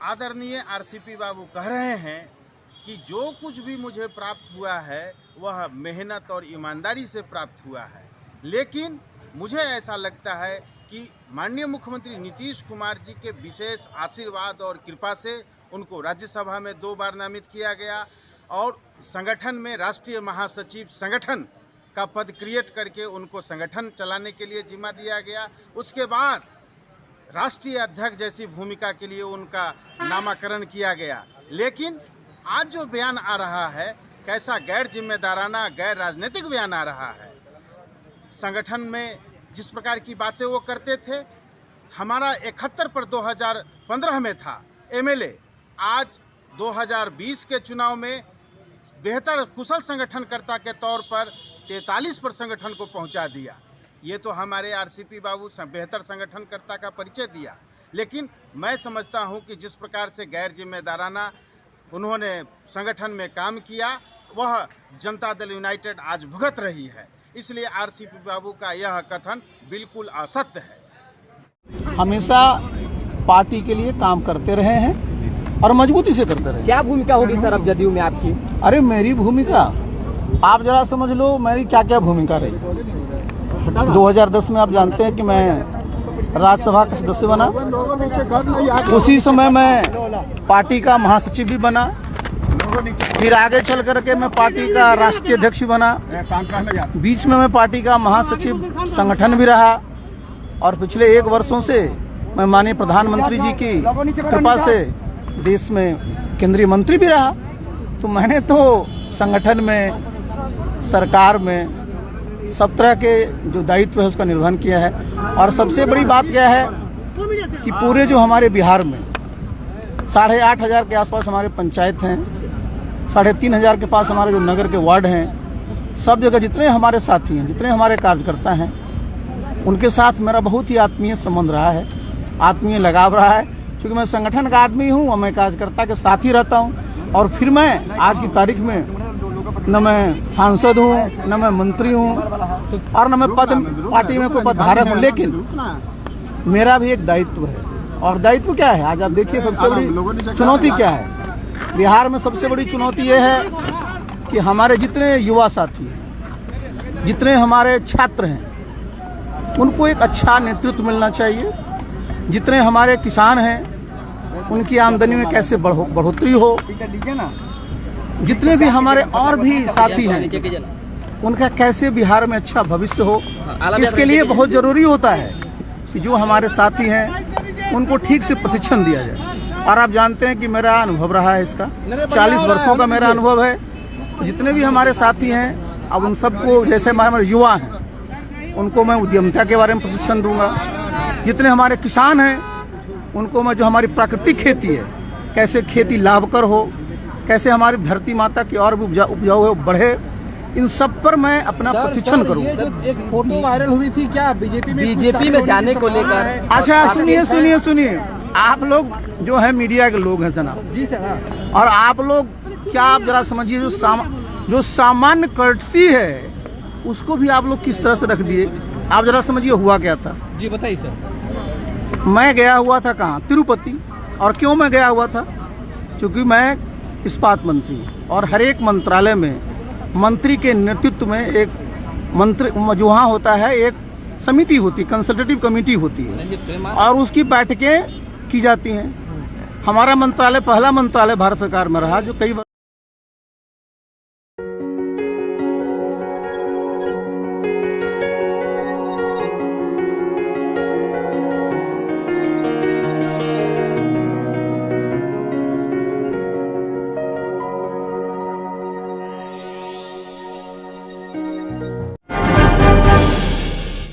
आदरणीय आरसीपी बाबू कह रहे हैं कि जो कुछ भी मुझे प्राप्त हुआ है वह मेहनत और ईमानदारी से प्राप्त हुआ है, लेकिन मुझे ऐसा लगता है कि माननीय मुख्यमंत्री नीतीश कुमार जी के विशेष आशीर्वाद और कृपा से उनको राज्यसभा में 2 बार नामित किया गया और संगठन में राष्ट्रीय महासचिव संगठन का पद क्रिएट करके उनको संगठन चलाने के लिए जिम्मा दिया गया। उसके बाद राष्ट्रीय अध्यक्ष जैसी भूमिका के लिए उनका नामाकरण किया गया। लेकिन आज जो बयान आ रहा है कैसा गैर जिम्मेदाराना, गैर राजनीतिक बयान आ रहा है। संगठन में जिस प्रकार की बातें वो करते थे, हमारा 71 पर 2015 में था एमएलए, आज 2020 के चुनाव में बेहतर कुशल संगठनकर्ता के तौर पर 43 पर संगठन को पहुंचा दिया। ये तो हमारे आरसीपी बाबू बेहतर संगठनकर्ता का परिचय दिया। लेकिन मैं समझता हूं कि जिस प्रकार से गैर जिम्मेदाराना उन्होंने संगठन में काम किया वह जनता दल यूनाइटेड आज भुगत रही है। इसलिए आरसीपी बाबू का यह कथन बिल्कुल असत्य है। हमेशा पार्टी के लिए काम करते रहे हैं और मजबूती से करते रहे। क्या भूमिका होगी सर अब जदयू में आपकी? अरे मेरी भूमिका आप जरा समझ लो, मेरी क्या क्या भूमिका रही। 2010 में आप जानते हैं कि मैं राज्यसभा का सदस्य बना, उसी समय मैं पार्टी का महासचिव भी बना, फिर आगे चल करके मैं पार्टी का राष्ट्रीय अध्यक्ष भी बना, बीच में मैं पार्टी का महासचिव संगठन भी रहा और पिछले 1 वर्षों से मैं माननीय प्रधानमंत्री जी की कृपा से देश में केंद्रीय मंत्री भी रहा। तो मैंने तो संगठन में, सरकार में सब तरह के जो दायित्व है उसका निर्वहन किया है। और सबसे बड़ी बात क्या है कि पूरे जो हमारे बिहार में 8,500 के आसपास हमारे पंचायत हैं, 3,500 के पास हमारे जो नगर के वार्ड हैं, सब जगह जितने हमारे साथी हैं, जितने हमारे कार्यकर्ता हैं, उनके साथ मेरा बहुत ही आत्मीय संबंध रहा है, आत्मीय लगाव रहा है। क्योंकि मैं संगठन का आदमी हूँ और मैं कार्यकर्ता के साथ ही रहता हूँ। और फिर मैं आज की तारीख में न मैं सांसद हूँ, न मैं मंत्री हूँ और न मैं पार्टी में कोई पदधारक हूँ, लेकिन मेरा भी एक दायित्व है। और दायित्व क्या है? आज आप देखिए सबसे बड़ी चुनौती क्या है। बिहार में सबसे बड़ी चुनौती ये है कि हमारे जितने युवा साथी हैं, जितने हमारे छात्र हैं, उनको एक अच्छा नेतृत्व मिलना चाहिए। जितने हमारे किसान हैं उनकी आमदनी में कैसे बढ़ोतरी हो, जितने भी हमारे और भी साथी हैं उनका कैसे बिहार में अच्छा भविष्य हो, इसके लिए बहुत जरूरी होता है कि जो हमारे साथी हैं उनको ठीक से प्रशिक्षण दिया जाए। और आप जानते हैं कि मेरा अनुभव रहा है इसका, 40 वर्षों का मेरा अनुभव है। तो जितने भी हमारे साथी हैं, अब उन सबको, जैसे हमारे युवा हैं उनको मैं उद्यमिता के बारे में प्रशिक्षण दूंगा। जितने हमारे किसान हैं उनको मैं, जो हमारी प्राकृतिक खेती है, कैसे खेती लाभकर हो, कैसे हमारी धरती माता की और भी उपजाऊ बढ़े, इन सब पर मैं अपना प्रशिक्षण करूँ। एक फोटो वायरल हुई थी क्या बीजेपी में जाने को लेकर? अच्छा सुनिए, आप लोग जो है मीडिया के लोग हैं जनाब जी सर, और आप लोग क्या, आप जरा समझिए, जो सामान्य कर्टसी है उसको भी आप लोग किस तरह से रख दिए। आप जरा समझिए हुआ क्या था। जी बताइए सर। मैं गया हुआ था कहाँ? तिरुपति। और क्यों मैं गया हुआ था? क्योंकि मैं इस्पात मंत्री और हर एक मंत्रालय में मंत्री के नेतृत्व में एक मंत्री जो वहाँ होता है, एक समिति होती, कंसल्टेटिव कमेटी होती है और उसकी बैठकें की जाती हैं। हमारा मंत्रालय पहला मंत्रालय भारत सरकार में रहा जो कई